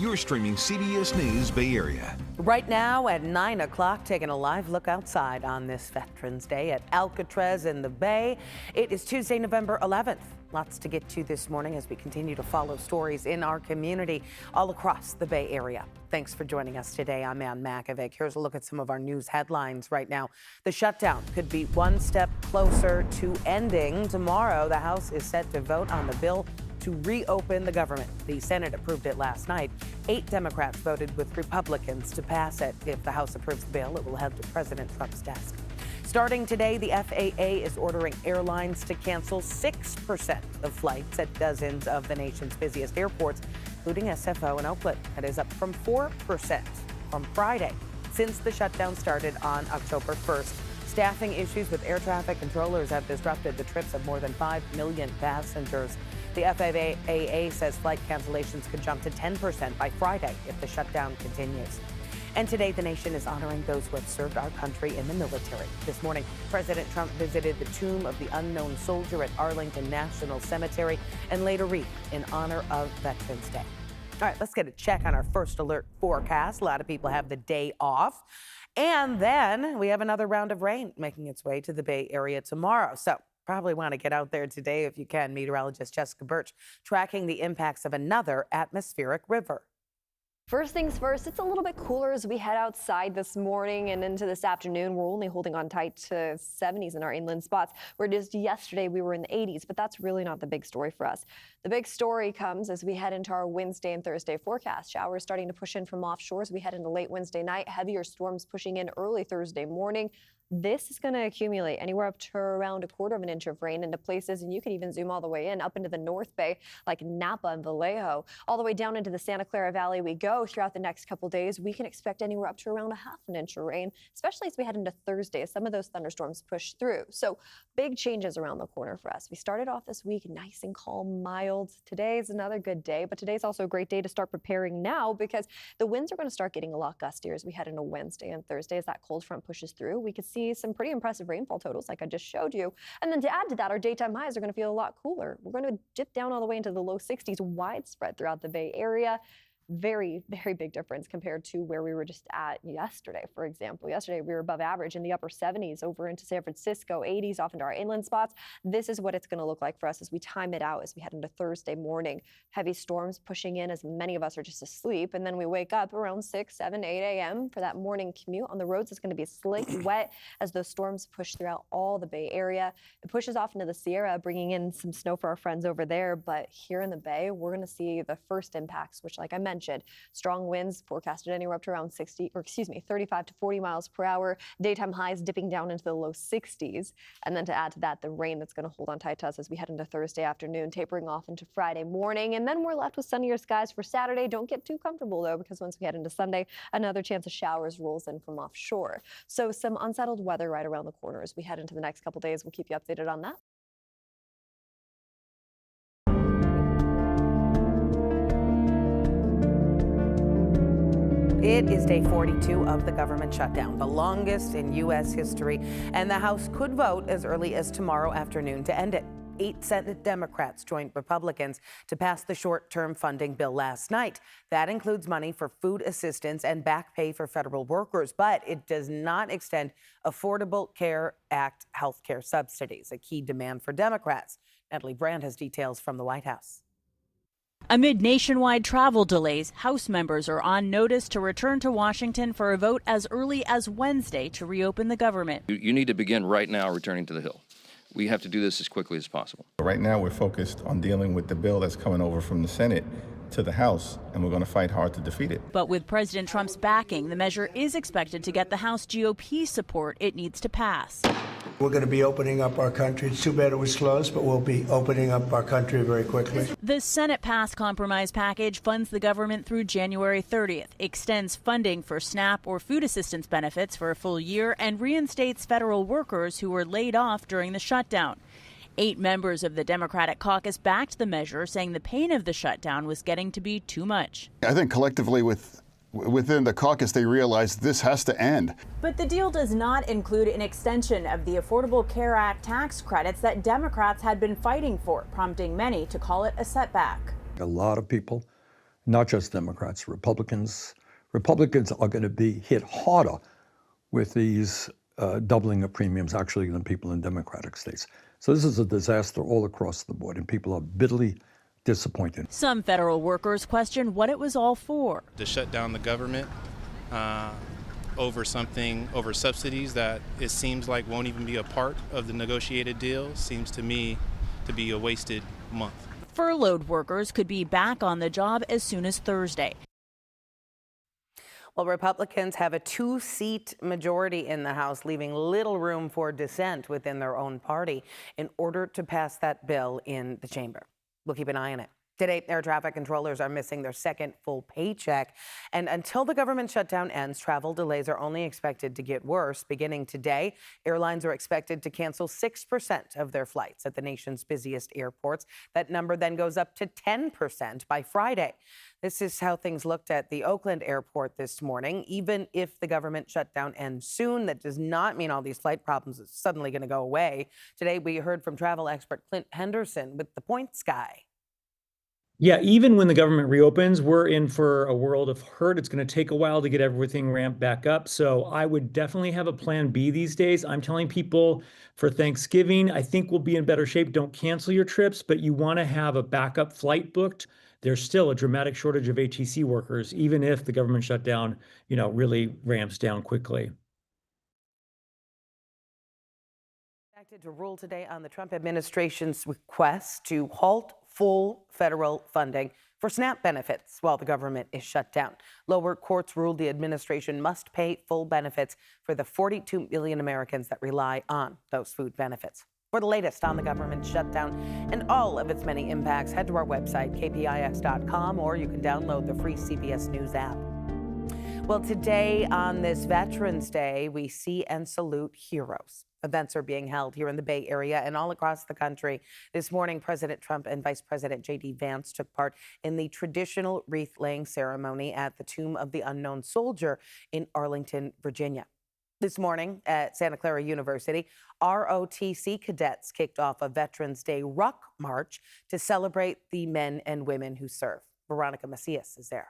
You're streaming CBS News Bay Area. Right now at 9 o'clock, taking a live look outside on this Veterans Day at Alcatraz in the Bay. It is Tuesday, November 11th. Lots to get to this morning as we continue to follow stories in our community all across the Bay Area. Thanks for joining us today. I'm Ann Makovic. Here's a look at some of our news headlines right now. The shutdown could be one step closer to ending. Tomorrow, the House is set to vote on the bill to reopen the government. The Senate approved it last night. 8 Democrats voted with Republicans to pass it. If the House approves the bill, it will head to President Trump's desk. Starting today, the FAA is ordering airlines to cancel 6% of flights at dozens of the nation's busiest airports, including SFO in Oakland. That is up from 4% from Friday. Since the shutdown started on October 1st, staffing issues with air traffic controllers have disrupted the trips of more than 5 million passengers. The FAA says flight cancellations could jump to 10% by Friday if the shutdown continues. And today, the nation is honoring those who have served our country in the military. This morning, President Trump visited the tomb of the unknown soldier at Arlington National Cemetery and laid a wreath in honor of Veterans Day. All right, let's get a check on our first alert forecast. A lot of people have the day off. And then we have another round of rain making its way to the Bay Area tomorrow. So probably want to get out there today if you can. Meteorologist Jessica Birch tracking the impacts of another atmospheric river. First things first, it's a little bit cooler as we head outside this morning and into this afternoon. We're only holding on tight to 70s in our inland spots, where just yesterday we were in the 80s, but that's really not the big story for us. The big story comes as we head into our Wednesday and Thursday forecast. Showers starting to push in from offshore as we head into late Wednesday night. Heavier storms pushing in early Thursday morning. This is going to accumulate anywhere up to around 1/4 inch of rain into places, and you can even zoom all the way in up into the North Bay, like Napa and Vallejo. All the way down into the Santa Clara Valley we go throughout the next couple days. We can expect anywhere up to around 1/2 inch of rain, especially as we head into Thursday, as some of those thunderstorms push through. So big changes around the corner for us. We started off this week nice and calm, mild. Today is another good day, but today's also a great day to start preparing now because the winds are going to start getting a lot gustier as we head into Wednesday and Thursday. As that cold front pushes through, we could see some pretty impressive rainfall totals like I just showed you. And then to add to that, our daytime highs are going to feel a lot cooler. We're going to dip down all the way into the low 60s, widespread throughout the Bay Area. Very, very big difference compared to where we were just at yesterday. For example, yesterday we were above average in the upper 70s over into San Francisco, 80s off into our inland spots. This is what it's going to look like for us as we time it out as we head into Thursday morning. Heavy storms pushing in as many of us are just asleep, and then we wake up around 6, 7, 8 a.m. for that morning commute. On the roads, it's going to be slick, wet as those storms push throughout all the Bay Area. It pushes off into the Sierra, bringing in some snow for our friends over there. But here in the Bay, we're going to see the first impacts, which, like I mentioned, strong winds forecasted anywhere up to around 35 to 40 miles per hour. Daytime highs dipping down into the low 60s. And then to add to that, the rain that's going to hold on tight to us as we head into Thursday afternoon, tapering off into Friday morning. And then we're left with sunnier skies for Saturday. Don't get too comfortable, though, because once we head into Sunday, another chance of showers rolls in from offshore. So some unsettled weather right around the corner as we head into the next couple days. We'll keep you updated on that. It is day 42 of the government shutdown, the longest in U.S. history, and the House could vote as early as tomorrow afternoon to end it. 8 Senate Democrats joined Republicans to pass the short-term funding bill last night. That includes money for food assistance and back pay for federal workers, but it does not extend Affordable Care Act health care subsidies, a key demand for Democrats. Natalie Brand has details from the White House. Amid nationwide travel delays, House members are on notice to return to Washington for a vote as early as Wednesday to reopen the government. You need to begin right now returning to the Hill. We have to do this as quickly as possible. Right now, we're focused on dealing with the bill that's coming over from the Senate to the House, and we're going to fight hard to defeat it. But with President Trump's backing, the measure is expected to get the House GOP support it needs to pass. We're going to be opening up our country. It's too bad it was closed, but we'll be opening up our country very quickly. The Senate-passed compromise package funds the government through January 30th, extends funding for SNAP or food assistance benefits for a full year, and reinstates federal workers who were laid off during the shutdown. 8 members of the Democratic caucus backed the measure, saying the pain of the shutdown was getting to be too much. I think collectively within the caucus, they realized this has to end. But the deal does not include an extension of the Affordable Care Act tax credits that Democrats had been fighting for, prompting many to call it a setback. A lot of people not just Democrats, Republicans. Republicans are going to be hit harder with these doubling of premiums actually than people in Democratic states. So this is a disaster all across the board, and people are bitterly disappointed. Some federal workers question what it was all for. To shut down the government over subsidies that it seems like won't even be a part of the negotiated deal seems to me to be a wasted month. Furloughed workers could be back on the job as soon as Thursday. Well, Republicans have a 2-seat majority in the House, leaving little room for dissent within their own party in order to pass that bill in the chamber. We'll keep an eye on it. Today, air traffic controllers are missing their second full paycheck. And until the government shutdown ends, travel delays are only expected to get worse. Beginning today, airlines are expected to cancel 6% of their flights at the nation's busiest airports. That number then goes up to 10% by Friday. This is how things looked at the Oakland airport this morning. Even if the government shutdown ends soon, that does not mean all these flight problems are suddenly going to go away. Today, we heard from travel expert Clint Henderson with the Points Guy. Yeah, even when the government reopens, we're in for a world of hurt. It's going to take a while to get everything ramped back up. So I would definitely have a plan B these days. I'm telling people for Thanksgiving, I think we'll be in better shape. Don't cancel your trips, but you want to have a backup flight booked. There's still a dramatic shortage of ATC workers, even if the government shutdown, really ramps down quickly. To rule today on the Trump administration's request to halt full federal funding for SNAP benefits while the government is shut down. Lower courts ruled the administration must pay full benefits for the 42 million Americans that rely on those food benefits. For the latest on the government shutdown and all of its many impacts, head to our website, kpix.com, or you can download the free CBS News app. Well, today on this Veterans Day, we see and salute heroes. Events are being held here in the Bay Area and all across the country. This morning, President Trump and Vice President J.D. Vance took part in the traditional wreath-laying ceremony at the Tomb of the Unknown Soldier in Arlington, Virginia. This morning at Santa Clara University, ROTC cadets kicked off a Veterans Day Ruck March to celebrate the men and women who serve. Veronica Macias is there.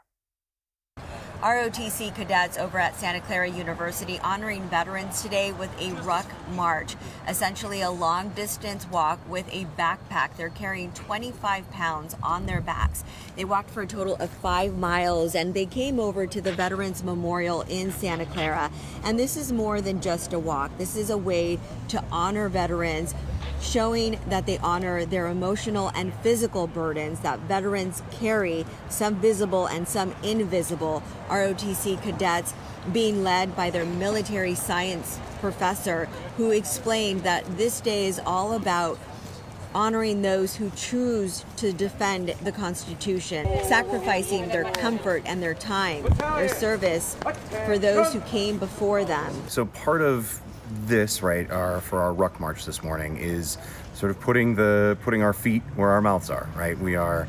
ROTC cadets over at Santa Clara University honoring veterans today with a ruck march, essentially a long distance walk with a backpack. They're carrying 25 pounds on their backs. They walked for a total of 5 miles and they came over to the Veterans Memorial in Santa Clara. And this is more than just a walk. This is a way to honor veterans, showing that they honor their emotional and physical burdens that veterans carry, some visible and some invisible. ROTC cadets being led by their military science professor, who explained that this day is all about honoring those who choose to defend the Constitution, sacrificing their comfort and their time, their service for those who came before them. So part of this, right, for our ruck march this morning is sort of putting our feet where our mouths are, right? We are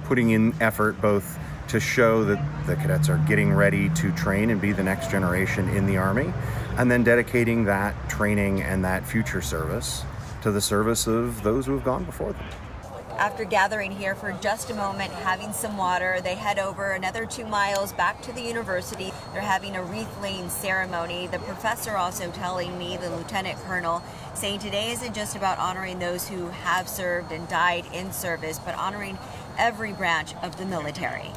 putting in effort both to show that the cadets are getting ready to train and be the next generation in the Army, and then dedicating that training and that future service to the service of those who have gone before them. After gathering here for just a moment, having some water, they head over another 2 miles back to the university. They're having a wreath-laying ceremony. The professor also telling me, the lieutenant colonel, saying today isn't just about honoring those who have served and died in service, but honoring every branch of the military.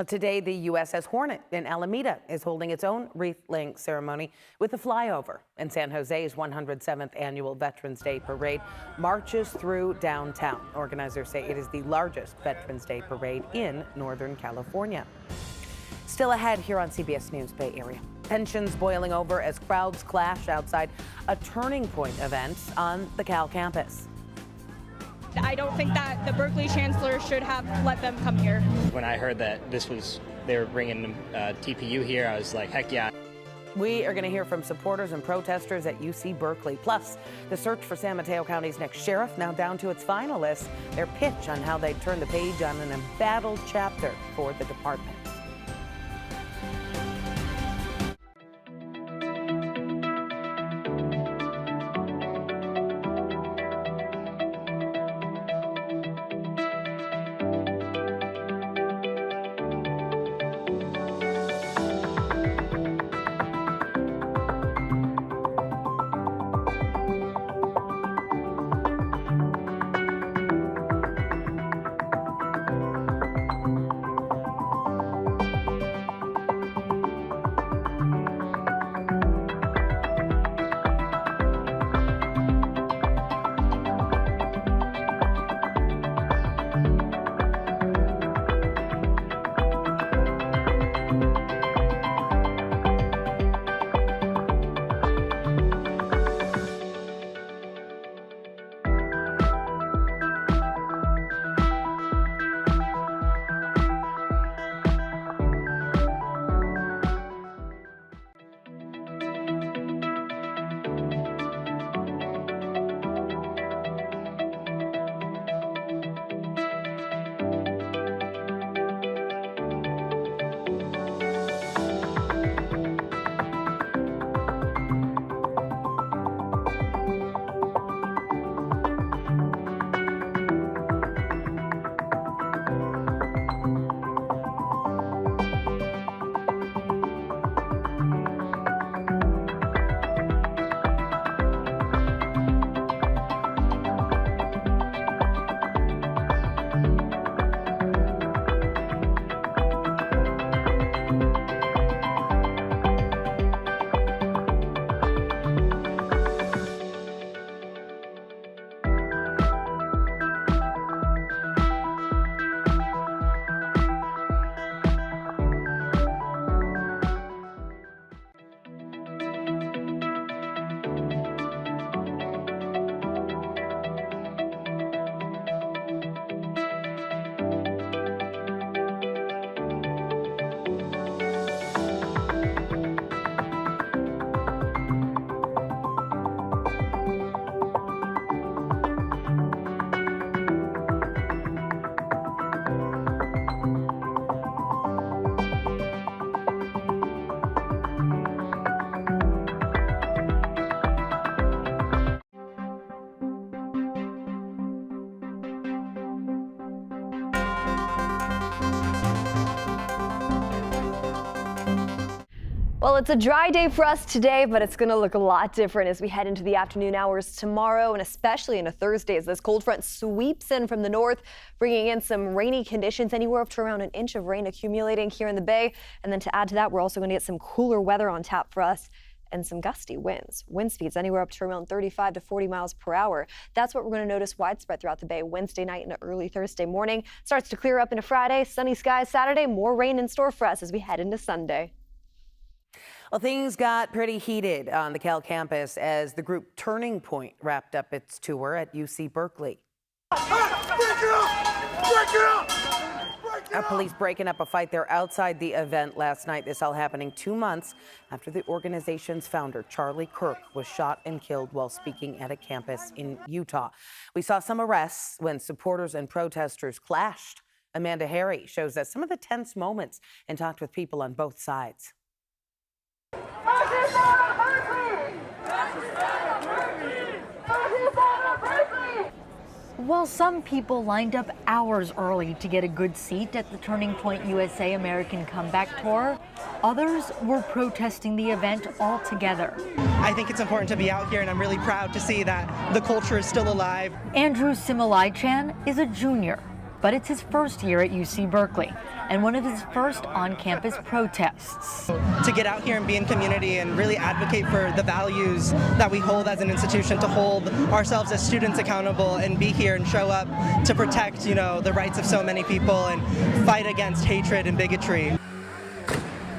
Today, the USS Hornet in Alameda is holding its own wreath-laying ceremony with a flyover. And San Jose's 107th annual Veterans Day Parade marches through downtown. Organizers say it is the largest Veterans Day parade in Northern California. Still ahead here on CBS News Bay Area. Tensions boiling over as crowds clash outside a Turning Point event on the Cal campus. I don't think that the Berkeley chancellor should have let them come here. When I heard that they were bringing TPU here, I was like, heck yeah. We are going to hear from supporters and protesters at UC Berkeley. Plus, the search for San Mateo County's next sheriff now down to its finalists. Their pitch on how they turn the page on an embattled chapter for the department. Well, it's a dry day for us today, but it's going to look a lot different as we head into the afternoon hours tomorrow, and especially into Thursday as this cold front sweeps in from the north, bringing in some rainy conditions, anywhere up to around an inch of rain accumulating here in the Bay. And then to add to that, we're also going to get some cooler weather on tap for us and some gusty winds. Wind speeds anywhere up to around 35 to 40 miles per hour. That's what we're going to notice widespread throughout the Bay Wednesday night into early Thursday morning. Starts to clear up into Friday, sunny skies Saturday, more rain in store for us as we head into Sunday. Well, things got pretty heated on the Cal campus as the group Turning Point wrapped up its tour at UC Berkeley. Police breaking up a fight there outside the event last night. This all happening 2 months after the organization's founder, Charlie Kirk, was shot and killed while speaking at a campus in Utah. We saw some arrests when supporters and protesters clashed. Amanda Harry shows us some of the tense moments and talked with people on both sides. While some people lined up hours early to get a good seat at the Turning Point USA American Comeback Tour, others were protesting the event altogether. I think it's important to be out here, and I'm really proud to see that the culture is still alive. Andrew Similai-Chan is a junior, but it's his first year at UC Berkeley and one of his first on-campus protests. To get out here and be in community and really advocate for the values that we hold as an institution, to hold ourselves as students accountable and be here and show up to protect, the rights of so many people and fight against hatred and bigotry.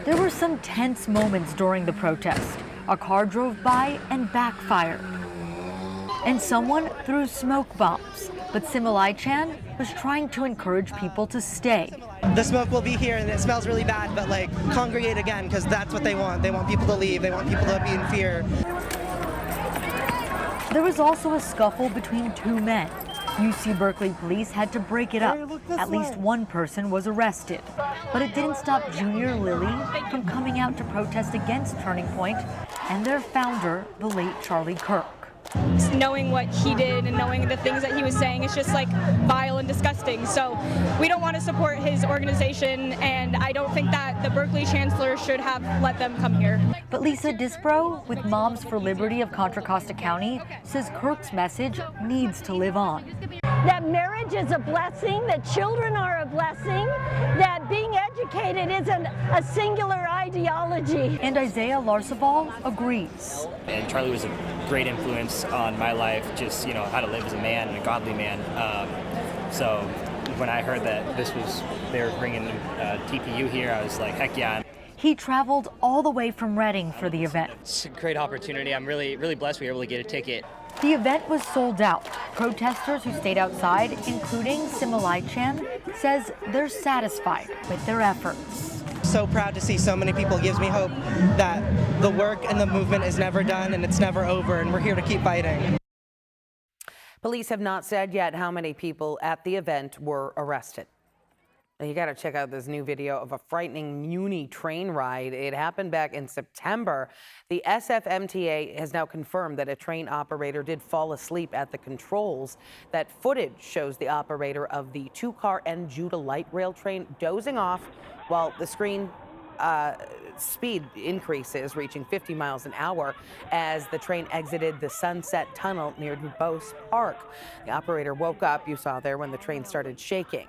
There were some tense moments during the protest. A car drove by and backfired, and someone threw smoke bombs. But Similai-Chan was trying to encourage people to stay. The smoke will be here and it smells really bad, but congregate again, because that's what they want. They want people to leave. They want people to be in fear. There was also a scuffle between two men. UC Berkeley police had to break it up. At least one person was arrested. But it didn't stop Junior Lily from coming out to protest against Turning Point and their founder, the late Charlie Kirk. Knowing what he did and knowing the things that he was saying is just vile and disgusting. So we don't want to support his organization, and I don't think that the Berkeley chancellor should have let them come here. But Lisa Dispro with Moms for Liberty of Contra Costa County says Kirk's message needs to live on. That marriage is a blessing, that children are a blessing, that being educated isn't a singular ideology. And Isaiah Larsaval agrees. And Charlie was a great influence on my life, just, how to live as a man and a godly man. So when I heard that they were bringing TPU here, I was like, heck yeah. He traveled all the way from Reading for the event. It's a great opportunity. I'm really, really blessed we were able to get a ticket. The event was sold out. Protesters who stayed outside, including Similai-Chan, says they're satisfied with their efforts. So proud to see so many people. It gives me hope that the work and the movement is never done and it's never over, and we're here to keep fighting. Police have not said yet how many people at the event were arrested. You got to check out this new video of a frightening Muni train ride. It happened back in September. The SFMTA has now confirmed that a train operator did fall asleep at the controls. That footage shows the operator of the two-car N Judah light rail train dozing off while the screen speed increases, reaching 50 miles an hour as the train exited the Sunset Tunnel near Dubose Park. The operator woke up, you saw there, when the train started shaking.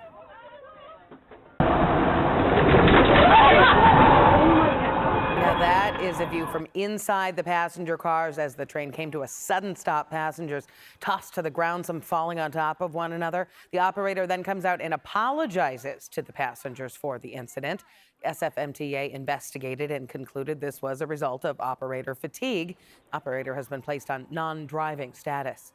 Now that is a view from inside the passenger cars as the train came to a sudden stop. Passengers tossed to the ground, some falling on top of one another. The operator then comes out and apologizes to the passengers for the incident. SFMTA investigated and concluded this was a result of operator fatigue. Operator has been placed on non-driving status.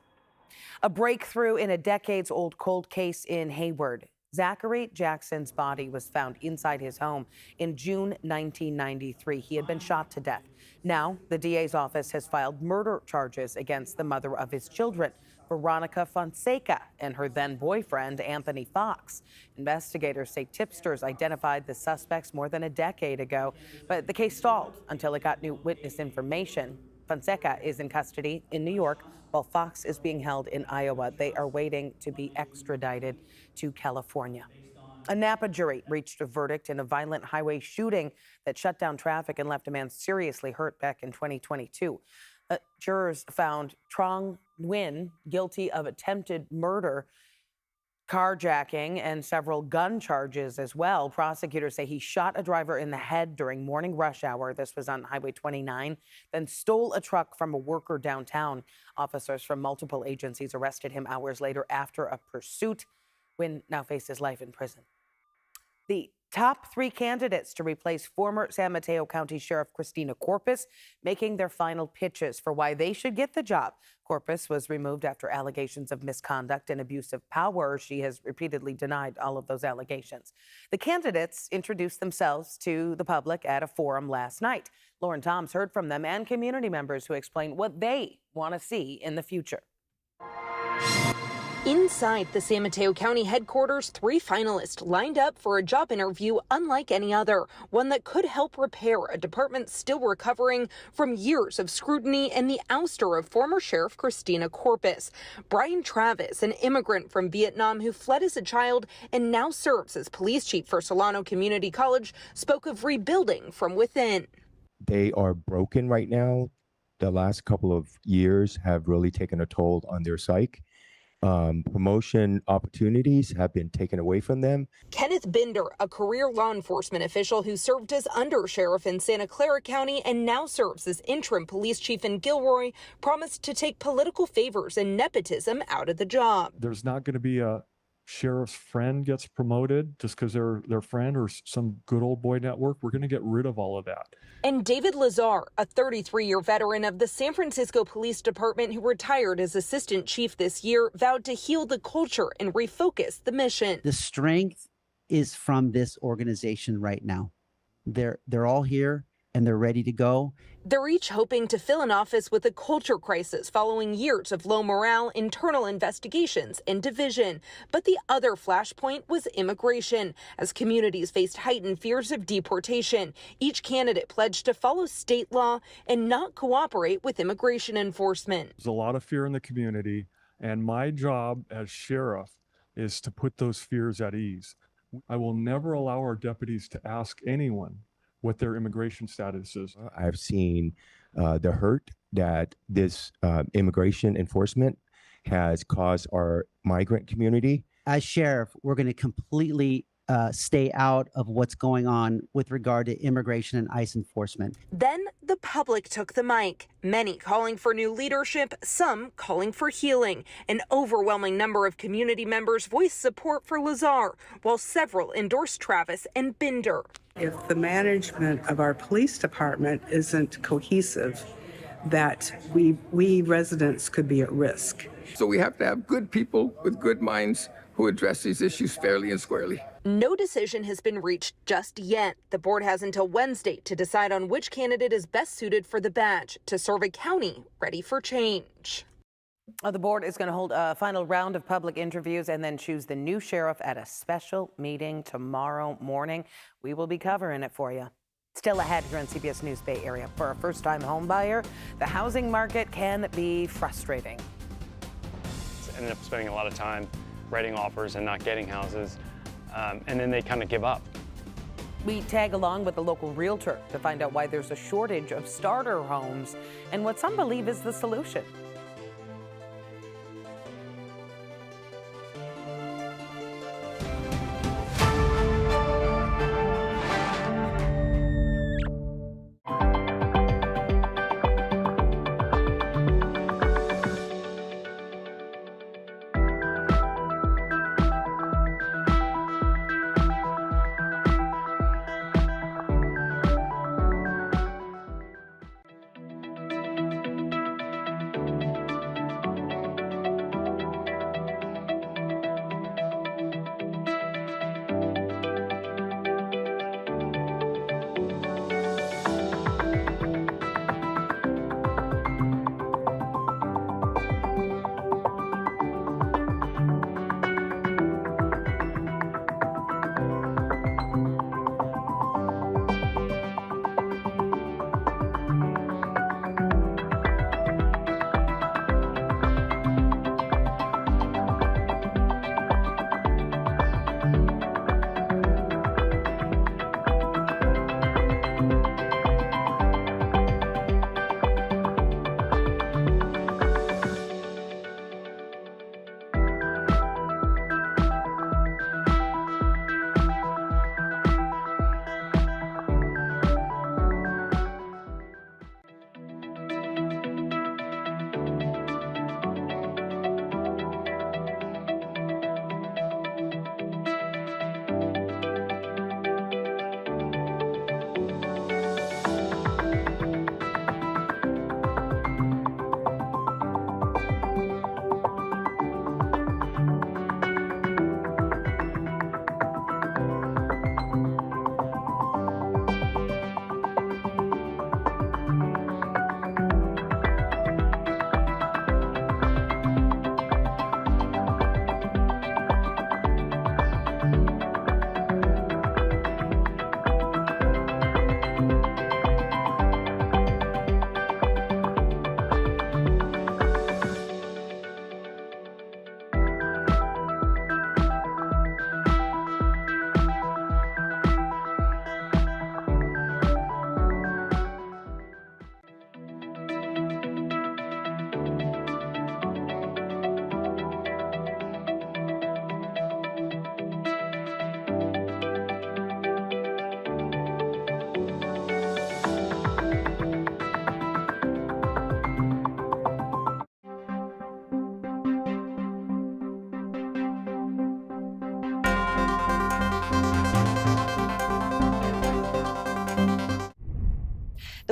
A breakthrough in a decades-old cold case in Hayward. Zachary Jackson's body was found inside his home in June 1993. He had been shot to death. Now, the DA's office has filed murder charges against the mother of his children, Veronica Fonseca, and her then-boyfriend, Anthony Fox. Investigators say tipsters identified the suspects more than a decade ago, but the case stalled until it got new witness information. Fonseca is in custody in New York, while Fox is being held in Iowa. They are waiting to be extradited to California. A Napa jury reached a verdict in a violent highway shooting that shut down traffic and left a man seriously hurt back in 2022. Jurors found Trong Nguyen guilty of attempted murder, carjacking, and several gun charges as well. Prosecutors say he shot a driver in the head during morning rush hour. This was on Highway 29, then stole a truck from a worker downtown. Officers from multiple agencies arrested him hours later after a pursuit. Nguyen now faces life in prison. The top 3 candidates to replace former San Mateo County Sheriff Christina Corpus making their final pitches for why they should get the job. Corpus was removed after allegations of misconduct and abuse of power. She has repeatedly denied all of those allegations. The candidates introduced themselves to the public at a forum last night. Lauren Toms heard from them and community members who explain what they want to see in the future. Inside the San Mateo County headquarters, 3 finalists lined up for a job interview unlike any other, one that could help repair a department still recovering from years of scrutiny and the ouster of former Sheriff Christina Corpus. Brian Travis, an immigrant from Vietnam who fled as a child and now serves as police chief for Solano Community College, spoke of rebuilding from within. They are broken right now. The last couple of years have really taken a toll on their psyche. Promotion opportunities have been taken away from them. Kenneth Binder, a career law enforcement official who served as undersheriff in Santa Clara County and now serves as interim police chief in Gilroy, promised to take political favors and nepotism out of the job. There's not going to be a sheriff's friend gets promoted just because they're their friend or some good old boy network. We're going to get rid of all of that. And David Lazar, a 33-year veteran of the San Francisco Police Department who retired as assistant chief this year, vowed to heal the culture and refocus the mission. The strength is from this organization right now. They're all here and they're ready to go. They're each hoping to fill an office with a culture crisis following years of low morale, internal investigations, and division. But the other flashpoint was immigration. As communities faced heightened fears of deportation, each candidate pledged to follow state law and not cooperate with immigration enforcement. There's a lot of fear in the community, and my job as sheriff is to put those fears at ease. I will never allow our deputies to ask anyone what their immigration status is. I've seen the hurt that this immigration enforcement has caused our migrant community. As sheriff, we're going to completely stay out of what's going on with regard to immigration and ICE enforcement. Then the public took the mic, many calling for new leadership, some calling for healing. An overwhelming number of community members voiced support for Lazar, while several endorsed Travis and Binder. If the management of our police department isn't cohesive, that we residents could be at risk. So we have to have good people with good minds who address these issues fairly and squarely. No decision has been reached just yet. The board has until Wednesday to decide on which candidate is best suited for the badge to serve a county ready for change. The board is going to hold a final round of public interviews and then choose the new sheriff at a special meeting tomorrow morning. We will be covering it for you. Still ahead here on CBS News Bay Area. For a first-time home buyer, the housing market can be frustrating. I ended up spending a lot of time writing offers and not getting houses, and then they kind of give up. We tag along with a local realtor to find out why there's a shortage of starter homes and what some believe is the solution.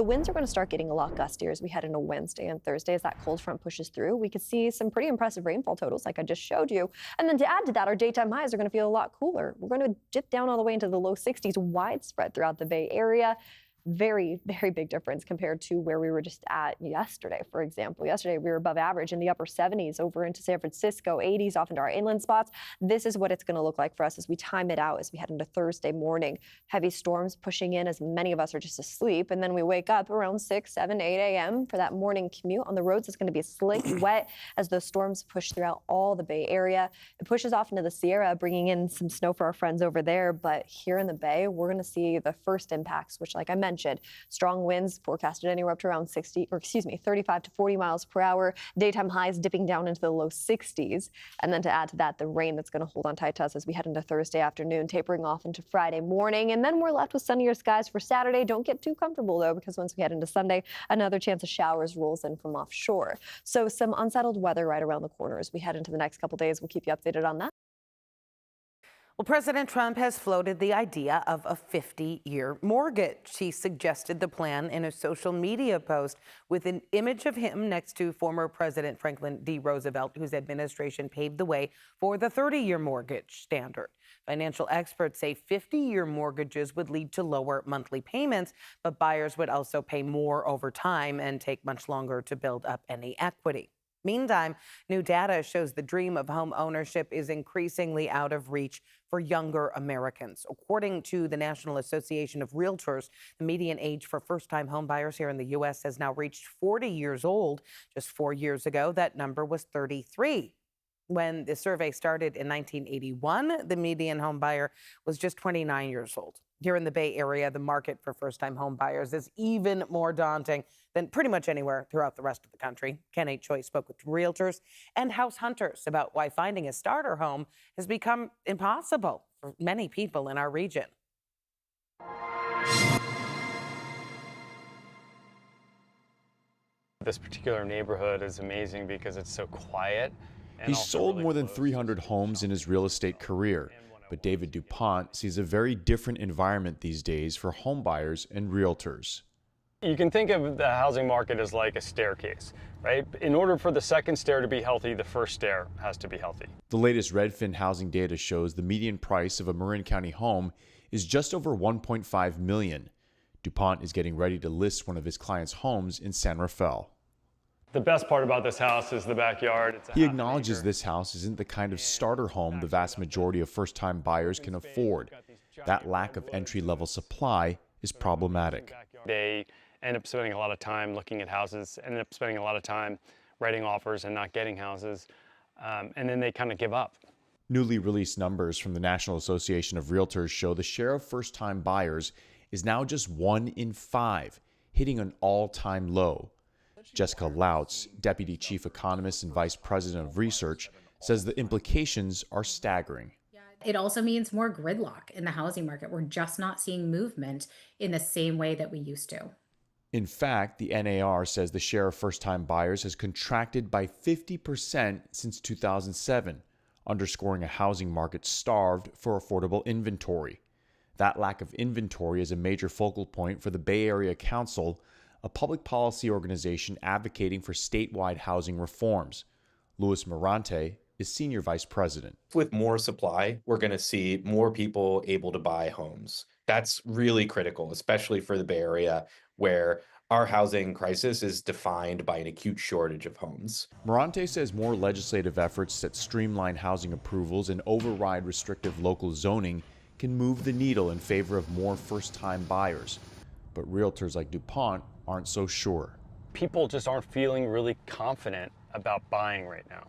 The winds are going to start getting a lot gustier as we head into Wednesday and Thursday. As that cold front pushes through, we could see some pretty impressive rainfall totals like I just showed you. And then to add to that, our daytime highs are going to feel a lot cooler. We're going to dip down all the way into the low 60s, widespread throughout the Bay Area. Very, very big difference compared to where we were just at yesterday. For example, yesterday we were above average in the upper 70s over into San Francisco, 80s off into our inland spots. This is what it's going to look like for us as we time it out as we head into Thursday morning. Heavy storms pushing in as many of us are just asleep. And then we wake up around 6, 7, 8 a.m. for that morning commute. On the roads, it's going to be slick, wet as those storms push throughout all the Bay Area. It pushes off into the Sierra, bringing in some snow for our friends over there. But here in the Bay, we're going to see the first impacts, which, like I mentioned, strong winds forecasted anywhere up to around 35 to 40 miles per hour. Daytime highs dipping down into the low 60s. And then to add to that, the rain that's going to hold on tight to us as we head into Thursday afternoon, tapering off into Friday morning. And then we're left with sunnier skies for Saturday. Don't get too comfortable, though, because once we head into Sunday, another chance of showers rolls in from offshore. So some unsettled weather right around the corner as we head into the next couple days. We'll keep you updated on that. Well, President Trump has floated the idea of a 50-year mortgage. He suggested the plan in a social media post with an image of him next to former President Franklin D. Roosevelt, whose administration paved the way for the 30-year mortgage standard. Financial experts say 50-year mortgages would lead to lower monthly payments, but buyers would also pay more over time and take much longer to build up any equity. Meantime, new data shows the dream of home ownership is increasingly out of reach for younger Americans. According to the National Association of Realtors, the median age for first-time home buyers here in the U.S. has now reached 40 years old. Just 4 years ago, that number was 33. When the survey started in 1981, the median home buyer was just 29 years old. Here in the Bay Area, the market for first-time home buyers is even more daunting than pretty much anywhere throughout the rest of the country. Ken H. Choi spoke with realtors and house hunters about why finding a starter home has become impossible for many people in our region. This particular neighborhood is amazing because it's so quiet. He's sold more than 300 homes in his real estate career, but David DuPont sees a very different environment these days for home buyers and realtors. You can think of the housing market as like a staircase, right? In order for the second stair to be healthy, the first stair has to be healthy. The latest Redfin housing data shows the median price of a Marin County home is just over $1.5 million. DuPont is getting ready to list one of his clients' homes in San Rafael. The best part about this house is the backyard. He acknowledges this house isn't the kind of starter home the vast majority of first-time buyers can afford. That lack of entry-level supply is problematic. They end up spending a lot of time looking at houses, end up spending a lot of time writing offers and not getting houses, and then they kind of give up. Newly released numbers from the National Association of Realtors show the share of first-time buyers is now just 1 in 5, hitting an all-time low. Jessica Lautz, Deputy Chief Economist and Vice President of Research, says the implications are staggering. It also means more gridlock in the housing market. We're just not seeing movement in the same way that we used to. In fact, the NAR says the share of first-time buyers has contracted by 50% since 2007, underscoring a housing market starved for affordable inventory. That lack of inventory is a major focal point for the Bay Area Council, a public policy organization advocating for statewide housing reforms. Louis Morante is Senior Vice President. With more supply, we're going to see more people able to buy homes. That's really critical, especially for the Bay Area, where our housing crisis is defined by an acute shortage of homes. Morante says more legislative efforts that streamline housing approvals and override restrictive local zoning can move the needle in favor of more first-time buyers. But realtors like DuPont aren't so sure. People just aren't feeling really confident about buying right now.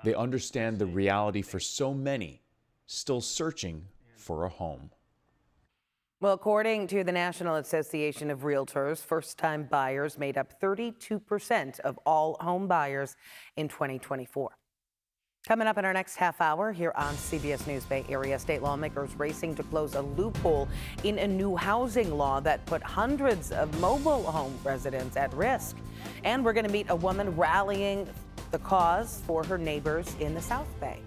They understand the reality for so many still searching for a home. Well, according to the National Association of Realtors, first-time buyers made up 32% of all home buyers in 2024. Coming up in our next half hour here on CBS News Bay Area, state lawmakers racing to close a loophole in a new housing law that put hundreds of mobile home residents at risk. And we're going to meet a woman rallying the cause for her neighbors in the South Bay.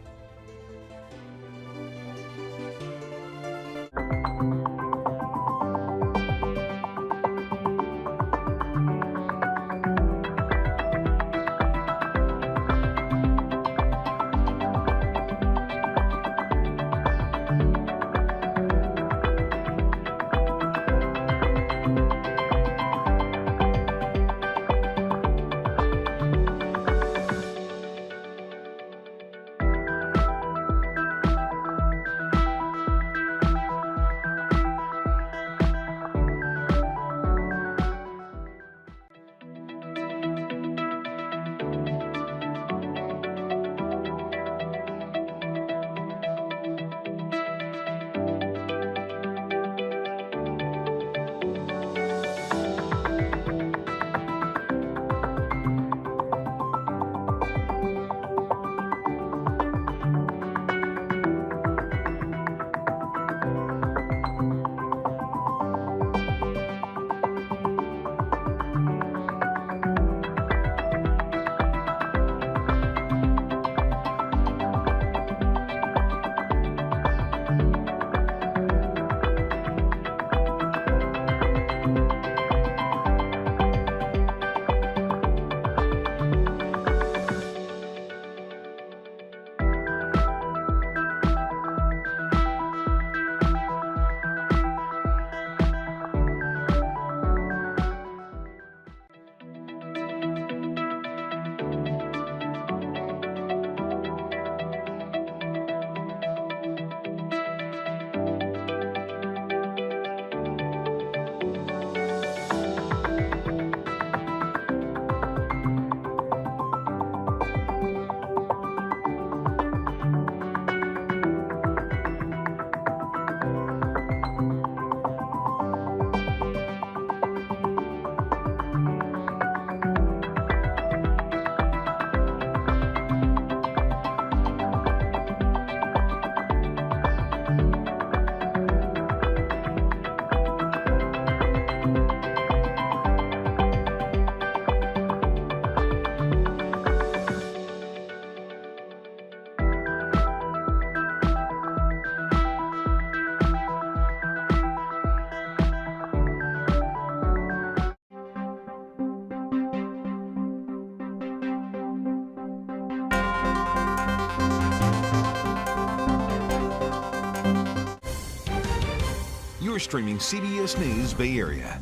You're streaming CBS News Bay Area.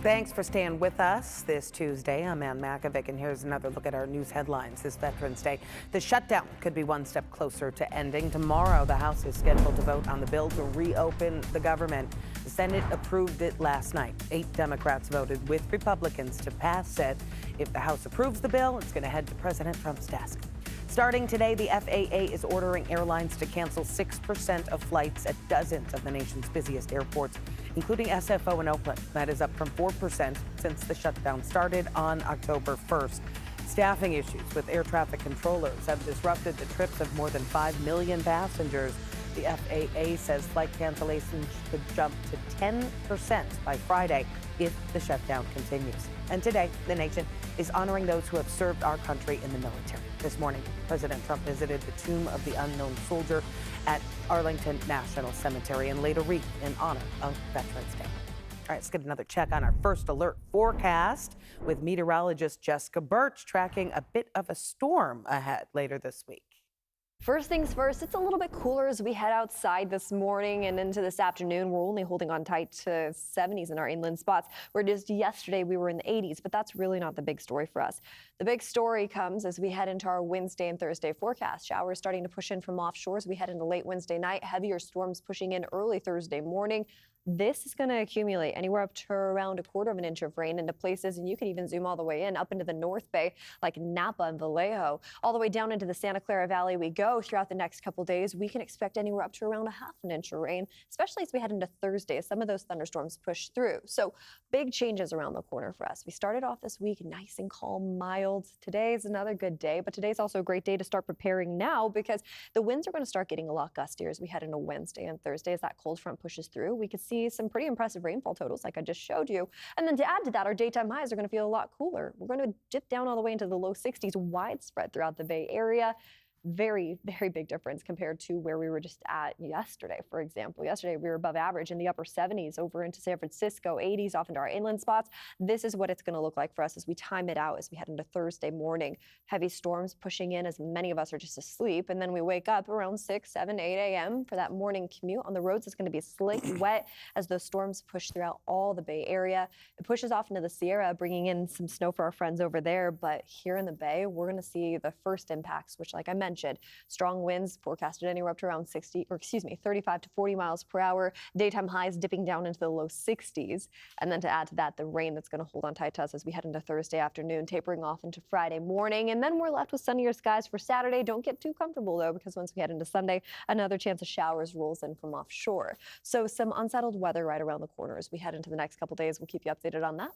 Thanks for staying with us this Tuesday. I'm Ann Makovic, and here's another look at our news headlines this Veterans Day. The shutdown could be one step closer to ending. Tomorrow, the House is scheduled to vote on the bill to reopen the government. The Senate approved it last night. 8 Democrats voted with Republicans to pass it. If the House approves the bill, it's going to head to President Trump's desk. Starting today, the FAA is ordering airlines to cancel 6% of flights at dozens of the nation's busiest airports, including SFO in Oakland. That is up from 4% since the shutdown started on October 1st. Staffing issues with air traffic controllers have disrupted the trips of more than 5 million passengers. The FAA says flight cancellations could jump to 10% by Friday if the shutdown continues. And today, the nation is honoring those who have served our country in the military. This morning, President Trump visited the tomb of the unknown soldier at Arlington National Cemetery and laid a wreath in honor of Veterans Day. All right, let's get another check on our first alert forecast with meteorologist Jessica Birch tracking a bit of a storm ahead later this week. First things first, it's a little bit cooler as we head outside this morning and into this afternoon. We're only holding on tight to 70s in our inland spots, where just yesterday we were in the 80s, but that's really not the big story for us. The big story comes as we head into our Wednesday and Thursday forecast. Showers starting to push in from offshore as we head into late Wednesday night, heavier storms pushing in early Thursday morning. This is going to accumulate anywhere up to around 1/4 inch of rain into places, and you can even zoom all the way in up into the North Bay, like Napa and Vallejo. All the way down into the Santa Clara Valley we go throughout the next couple days. We can expect anywhere up to around 1/2 inch of rain, especially as we head into Thursday, as some of those thunderstorms push through. So big changes around the corner for us. We started off this week nice and calm, mild. Today is another good day, but today's also a great day to start preparing now, because the winds are going to start getting a lot gustier as we head into Wednesday and Thursday. As that cold front pushes through, we could see some pretty impressive rainfall totals like I just showed you. And then to add to that, our daytime highs are going to feel a lot cooler. We're going to dip down all the way into the low 60s, widespread throughout the Bay Area. Very, very big difference compared to where we were just at yesterday. For example, yesterday we were above average in the upper 70s over into San Francisco, 80s off into our inland spots. This is what it's going to look like for us as we time it out as we head into Thursday morning. Heavy storms pushing in as many of us are just asleep, and then we wake up around 6, 7, 8 a.m. for that morning commute. On the roads, it's going to be slick, wet as those storms push throughout all the Bay Area. It pushes off into the Sierra, bringing in some snow for our friends over there. But here in the Bay, we're going to see the first impacts, which, like I mentioned, strong winds forecasted anywhere up to around 35 to 40 miles per hour. Daytime highs dipping down into the low 60s. And then to add to that, the rain that's going to hold on tight to us as we head into Thursday afternoon, tapering off into Friday morning. And then we're left with sunnier skies for Saturday. Don't get too comfortable, though, because once we head into Sunday, another chance of showers rolls in from offshore. So some unsettled weather right around the corner as we head into the next couple days. We'll keep you updated on that.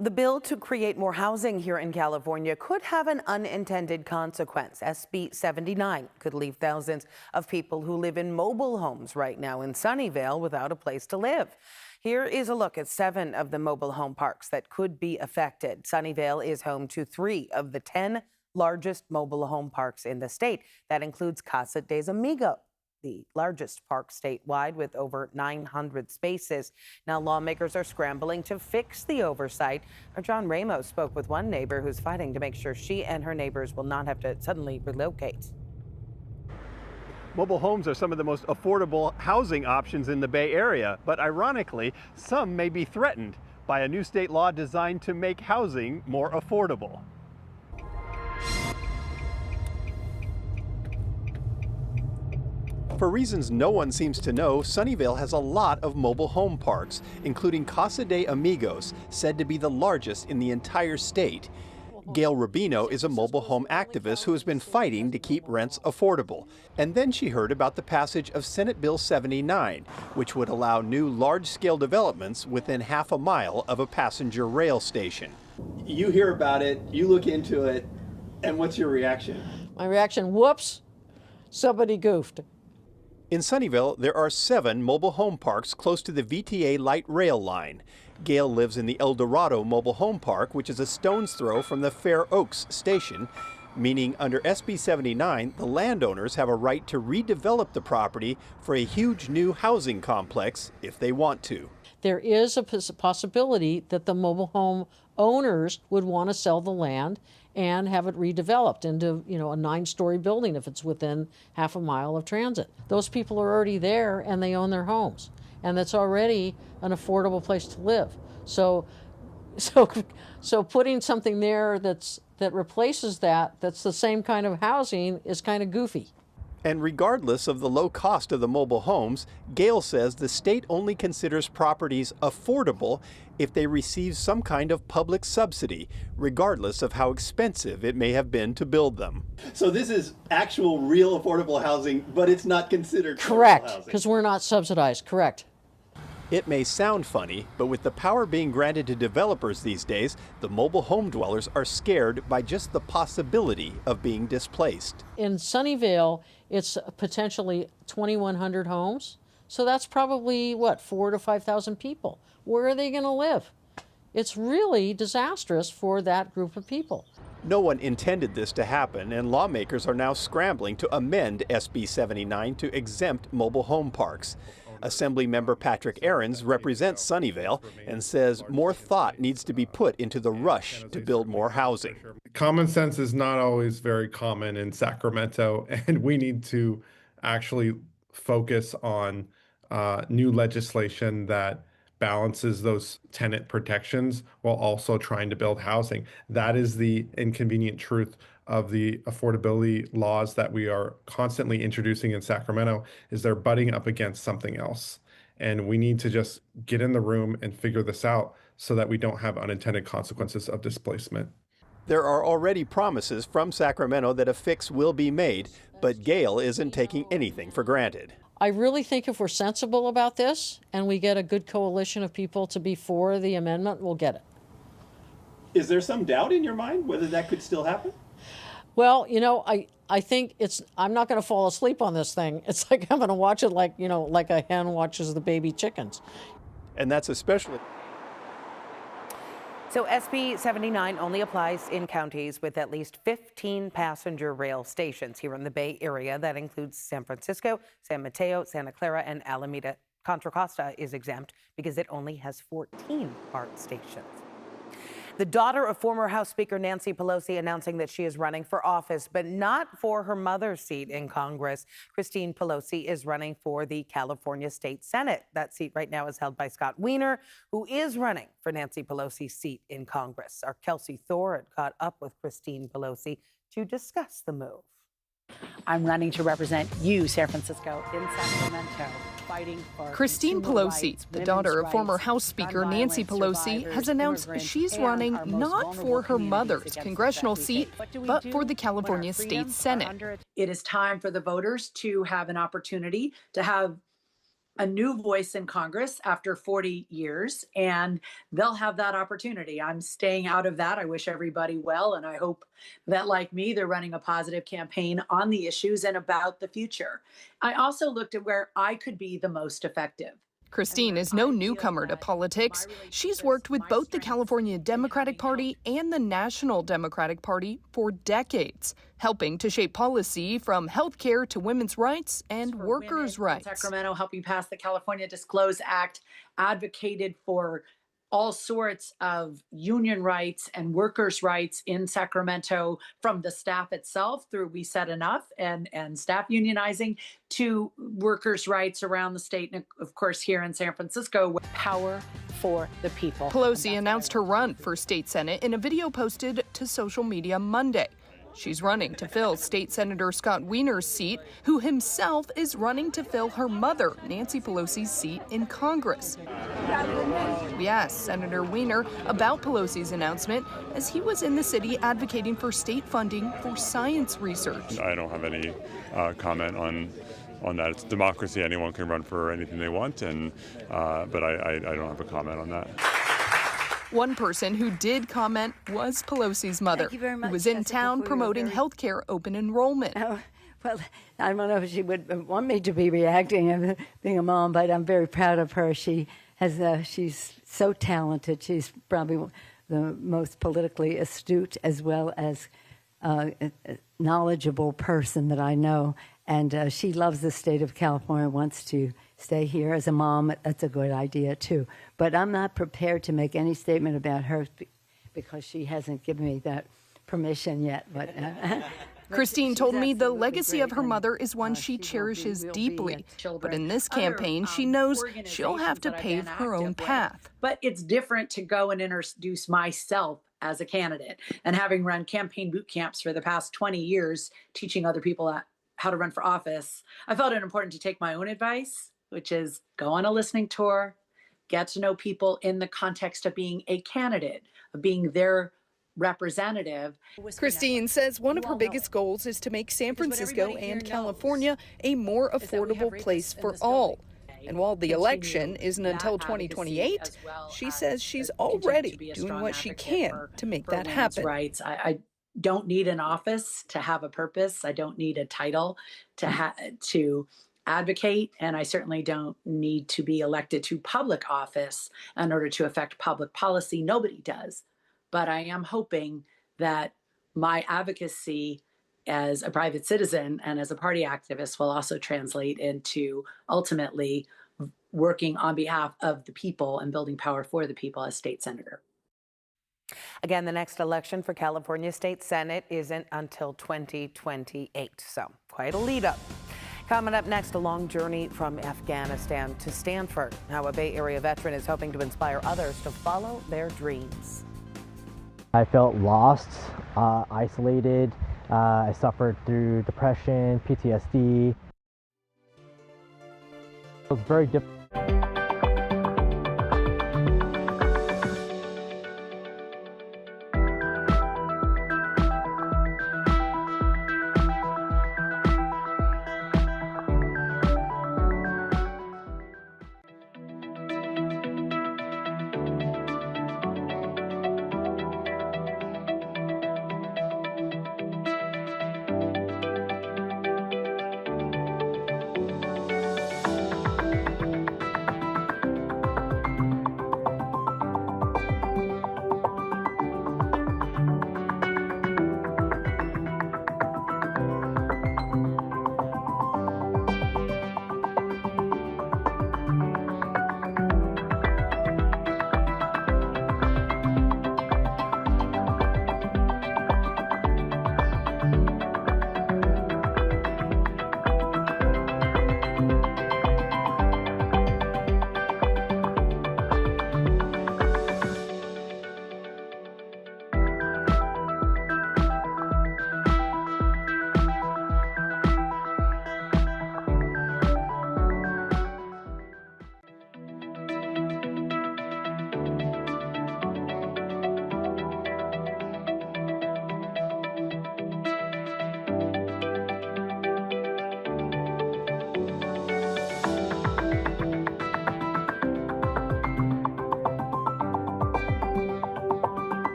The bill to create more housing here in California could have an unintended consequence. SB 79 could leave thousands of people who live in mobile homes right now in Sunnyvale without a place to live. Here is a look at 7 of the mobile home parks that could be affected. Sunnyvale is home to 3 of the 10 largest mobile home parks in the state. That includes Casa de Amigos, the largest park statewide with over 900 spaces. Now lawmakers are scrambling to fix the oversight. Our John Ramos spoke with one neighbor who's fighting to make sure she and her neighbors will not have to suddenly relocate. Mobile homes are some of the most affordable housing options in the Bay Area, but ironically, some may be threatened by a new state law designed to make housing more affordable. For reasons no one seems to know, Sunnyvale has a lot of mobile home parks, including Casa de Amigos, said to be the largest in the entire state. Gail Rubino is a mobile home activist who has been fighting to keep rents affordable. And then she heard about the passage of Senate Bill 79, which would allow new large-scale developments within half a mile of a passenger rail station. You hear about it, you look into it, and what's your reaction? My reaction, whoops, somebody goofed. In Sunnyvale, there are 7 mobile home parks close to the VTA light rail line. Gail lives in the El Dorado Mobile Home Park, which is a stone's throw from the Fair Oaks station, meaning under SB 79, the landowners have a right to redevelop the property for a huge new housing complex if they want to. There is a possibility that the mobile home owners would want to sell the land and have it redeveloped into, a 9-story building if it's within half a mile of transit. Those people are already there and they own their homes, and that's already an affordable place to live. So putting something there that replaces that's the same kind of housing is kind of goofy. And regardless of the low cost of the mobile homes, Gail says the state only considers properties affordable if they receive some kind of public subsidy, regardless of how expensive it may have been to build them. So this is actual, real affordable housing, but it's not considered correct, because we're not subsidized, correct. It may sound funny, but with the power being granted to developers these days, the mobile home dwellers are scared by just the possibility of being displaced. In Sunnyvale, it's potentially 2,100 homes. So that's probably, 4,000 to 5,000 people. Where are they going to live? It's really disastrous for that group of people. No one intended this to happen, and lawmakers are now scrambling to amend SB 79 to exempt mobile home parks. Assemblymember Patrick Ahrens represents Sunnyvale and says more thought needs to be put into the rush to build more housing. Common sense is not always very common in Sacramento, and we need to actually focus on new legislation that balances those tenant protections while also trying to build housing. That is the inconvenient truth of the affordability laws that we are constantly introducing in Sacramento, is they're butting up against something else. And we need to just get in the room and figure this out so that we don't have unintended consequences of displacement. There are already promises from Sacramento that a fix will be made, but Gail isn't taking anything for granted. I really think if we're sensible about this and we get a good coalition of people to be for the amendment, we'll get it. Is there some doubt in your mind whether that could still happen? Well, I think I'm not going to fall asleep on this thing. It's like I'm going to watch it like a hen watches the baby chickens. And that's especially... So SB 79 only applies in counties with at least 15 passenger rail stations here in the Bay Area. That includes San Francisco, San Mateo, Santa Clara, and Alameda. Contra Costa is exempt because it only has 14 BART stations. The daughter of former House Speaker Nancy Pelosi announcing that she is running for office, but not for her mother's seat in Congress. Christine Pelosi is running for the California State Senate. That seat right now is held by Scott Wiener, who is running for Nancy Pelosi's seat in Congress. Our Kelsey Thorne caught up with Christine Pelosi to discuss the move. I'm running to represent you, San Francisco, in Sacramento, fighting for Christine Pelosi, the daughter of former House Speaker Nancy Pelosi, has announced she's running not for her mother's congressional seat, but for the California State Senate. It is time for the voters to have an opportunity to have a new voice in Congress after 40 years, and they'll have that opportunity. I'm staying out of that. I wish everybody well, and I hope that, like me, they're running a positive campaign on the issues and about the future. I also looked at where I could be the most effective. Christine is no newcomer to politics. She's worked with both the California Democratic Party and the National Democratic Party for decades, helping to shape policy from health care to women's rights and workers' rights. Sacramento helping pass the California Disclose Act, advocated for all sorts of union rights and workers' rights in Sacramento, from the staff itself through We Said Enough and staff unionizing to workers' rights around the state, and of course here in San Francisco. Power for the people. Pelosi announced her run for state senate in a video posted to social media Monday. She's running to fill State Senator Scott Wiener's seat, who himself is running to fill her mother, Nancy Pelosi's seat in Congress. We asked Senator Wiener about Pelosi's announcement as he was in the city advocating for state funding for science research. I don't have any comment on that. It's democracy. Anyone can run for anything they want, but I don't have a comment on that. One person who did comment was Pelosi's mother, who was in town promoting healthcare open enrollment. Well, I don't know if she would want me to be reacting, being a mom, but I'm very proud of her. She's so talented. She's probably the most politically astute as well as knowledgeable person that I know. And she loves the state of California, wants to stay here. As a mom, that's a good idea, too. But I'm not prepared to make any statement about her because she hasn't given me that permission yet, but. Christine told me the legacy of her mother is one she cherishes deeply. But in this campaign, she knows she'll have to pave her own path. But it's different to go and introduce myself as a candidate. And having run campaign boot camps for the past 20 years, teaching other people how to run for office, I felt it important to take my own advice, which is go on a listening tour, get to know people in the context of being a candidate, of being their representative. Christine says one of her biggest goals is to make San Francisco and California a more affordable place for all. And while the election isn't until 2028, she says she's already doing what she can to make that happen. I don't need an office to have a purpose. I don't need a title to advocate, and I certainly don't need to be elected to public office in order to affect public policy. Nobody does. But I am hoping that my advocacy as a private citizen and as a party activist will also translate into ultimately working on behalf of the people and building power for the people as state senator. Again, the next election for California State Senate isn't until 2028, so quite a lead up. Coming up next, a long journey from Afghanistan to Stanford, how a Bay Area veteran is hoping to inspire others to follow their dreams. I felt lost, isolated. I suffered through depression, PTSD. It was very difficult.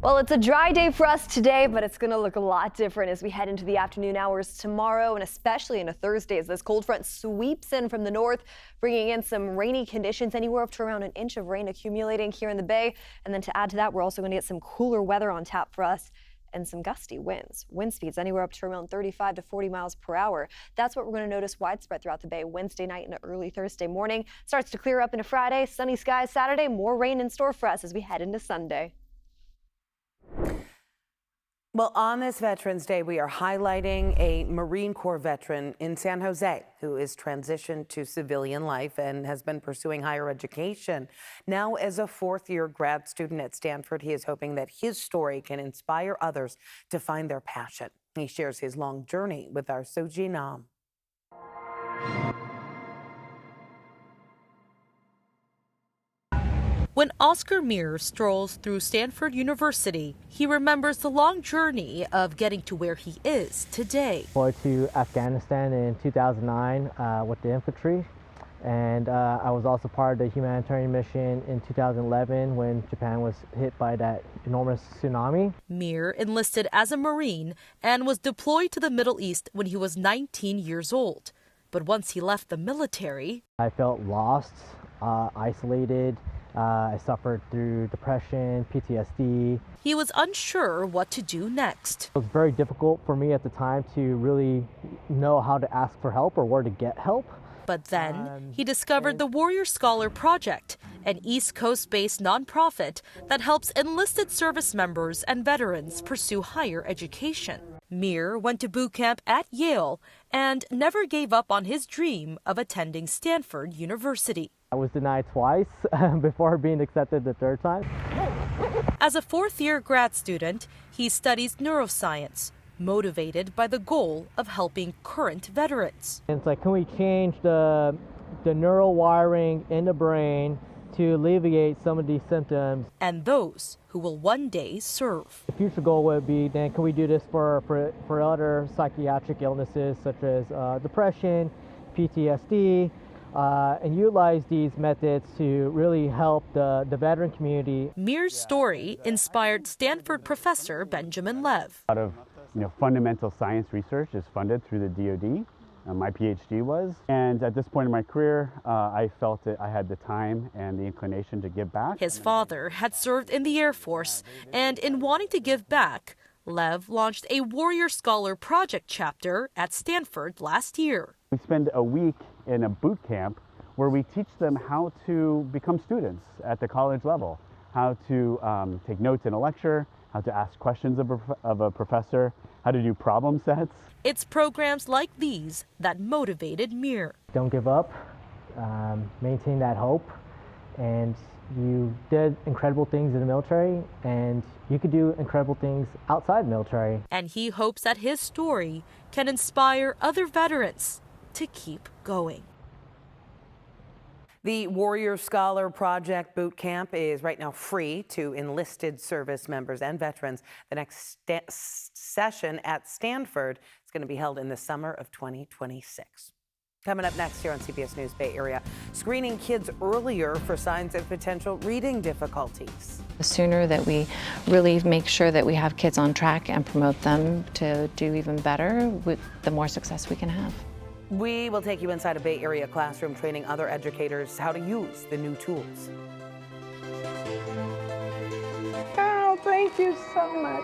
Well, it's a dry day for us today, but it's going to look a lot different as we head into the afternoon hours tomorrow, and especially into Thursday as this cold front sweeps in from the north, bringing in some rainy conditions, anywhere up to around an inch of rain accumulating here in the Bay. And then to add to that, we're also going to get some cooler weather on tap for us and some gusty winds. Wind speeds anywhere up to around 35 to 40 miles per hour. That's what we're going to notice widespread throughout the Bay Wednesday night and early Thursday morning. Starts to clear up into Friday, sunny skies Saturday, more rain in store for us as we head into Sunday. Well, on this Veterans Day, we are highlighting a Marine Corps veteran in San Jose who is transitioned to civilian life and has been pursuing higher education. Now, as a fourth-year grad student at Stanford, he is hoping that his story can inspire others to find their passion. He shares his long journey with our Soji Nam. When Oscar Muir strolls through Stanford University, he remembers the long journey of getting to where he is today. Deployed to Afghanistan in 2009 with the infantry, and I was also part of the humanitarian mission in 2011 when Japan was hit by that enormous tsunami. Muir enlisted as a Marine and was deployed to the Middle East when he was 19 years old. But once he left the military, I felt lost, isolated. I suffered through depression, PTSD. He was unsure what to do next. It was very difficult for me at the time to really know how to ask for help or where to get help. But then he discovered the Warrior Scholar Project, an East Coast-based nonprofit that helps enlisted service members and veterans pursue higher education. Muir went to boot camp at Yale and never gave up on his dream of attending Stanford University. I was denied twice before being accepted the third time. As a fourth-year grad student, he studies neuroscience, motivated by the goal of helping current veterans. And it's like, can we change the neural wiring in the brain to alleviate some of these symptoms? And those who will one day serve. The future goal would be, then can we do this for other psychiatric illnesses such as depression, PTSD, and utilize these methods to really help the veteran community. Muir's story inspired Stanford professor Benjamin Lev. A lot of fundamental science research is funded through the DoD. My PhD was. And at this point in my career, I felt that I had the time and the inclination to give back. His father had served in the Air Force, and in wanting to give back, Lev launched a Warrior Scholar Project chapter at Stanford last year. We spend a week in a boot camp where we teach them how to become students at the college level, how to take notes in a lecture, how to ask questions of a professor, how to do problem sets. It's programs like these that motivated Muir. Don't give up, maintain that hope, and you did incredible things in the military, and you could do incredible things outside the military. And he hopes that his story can inspire other veterans to keep going. The Warrior Scholar Project Boot Camp is right now free to enlisted service members and veterans. The next session at Stanford is going to be held in the summer of 2026. Coming up next here on CBS News Bay Area, screening kids earlier for signs of potential reading difficulties. The sooner that we really make sure that we have kids on track and promote them to do even better, the more success we can have. We will take you inside a Bay Area classroom training other educators how to use the new tools. Oh, thank you so much.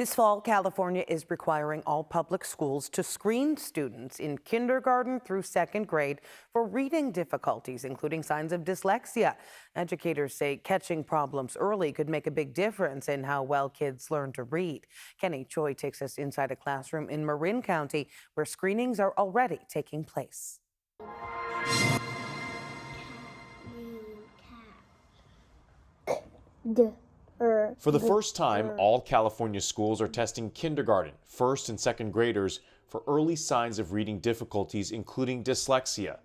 This fall, California is requiring all public schools to screen students in kindergarten through second grade for reading difficulties, including signs of dyslexia. Educators say catching problems early could make a big difference in how well kids learn to read. Kenny Choi takes us inside a classroom in Marin County where screenings are already taking place. For the first time, all California schools are testing kindergarten, first and second graders for early signs of reading difficulties, including dyslexia.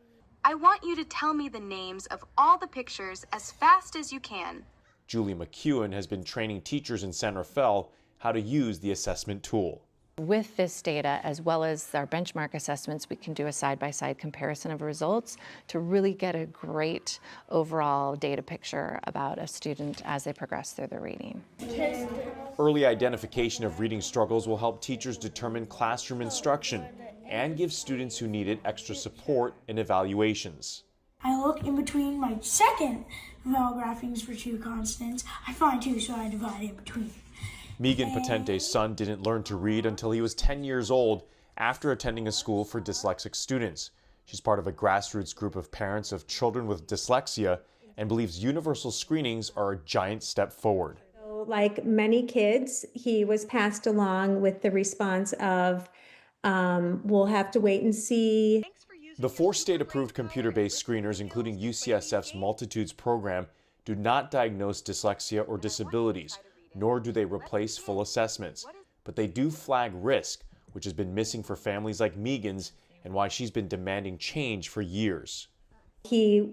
I want you to tell me the names of all the pictures as fast as you can. Julie McEwen has been training teachers in San Rafael how to use the assessment tool. With this data, as well as our benchmark assessments, we can do a side-by-side comparison of results to really get a great overall data picture about a student as they progress through their reading. Early identification of reading struggles will help teachers determine classroom instruction and give students who need it extra support in evaluations. I look in between my second vowel graphics for two constants. I find two, so I divide in between. Megan Potente's son didn't learn to read until he was 10 years old after attending a school for dyslexic students. She's part of a grassroots group of parents of children with dyslexia and believes universal screenings are a giant step forward. Like many kids, he was passed along with the response of, we'll have to wait and see. The 4 state-approved computer-based screeners, including UCSF's Multitudes program, do not diagnose dyslexia or disabilities, nor do they replace full assessments. But they do flag risk, which has been missing for families like Megan's and why she's been demanding change for years. He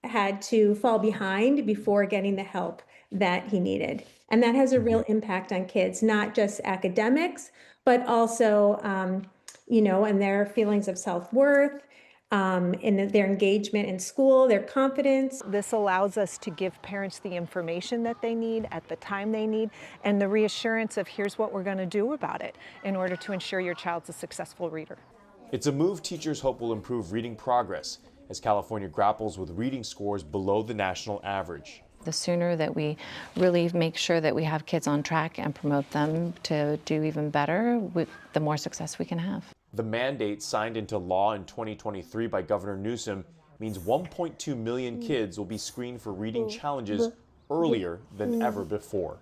had to fall behind before getting the help that he needed. And that has a real impact on kids, not just academics, but also, and their feelings of self-worth, in their engagement in school, their confidence. This allows us to give parents the information that they need at the time they need and the reassurance of here's what we're going to do about it in order to ensure your child's a successful reader. It's a move teachers hope will improve reading progress as California grapples with reading scores below the national average. The sooner that we really make sure that we have kids on track and promote them to do even better, the more success we can have. The mandate signed into law in 2023 by Governor Newsom means 1.2 million kids will be screened for reading challenges earlier than ever before.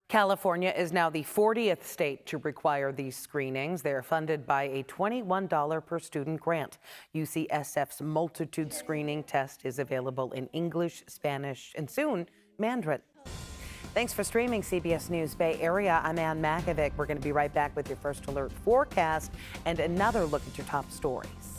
California is now the 40th state to require these screenings. They're funded by a $21 per student grant. UCSF's Multitude screening test is available in English, Spanish, and soon Mandarin. Thanks for streaming CBS News Bay Area. I'm Ann Makovic. We're going to be right back with your first alert forecast and another look at your top stories.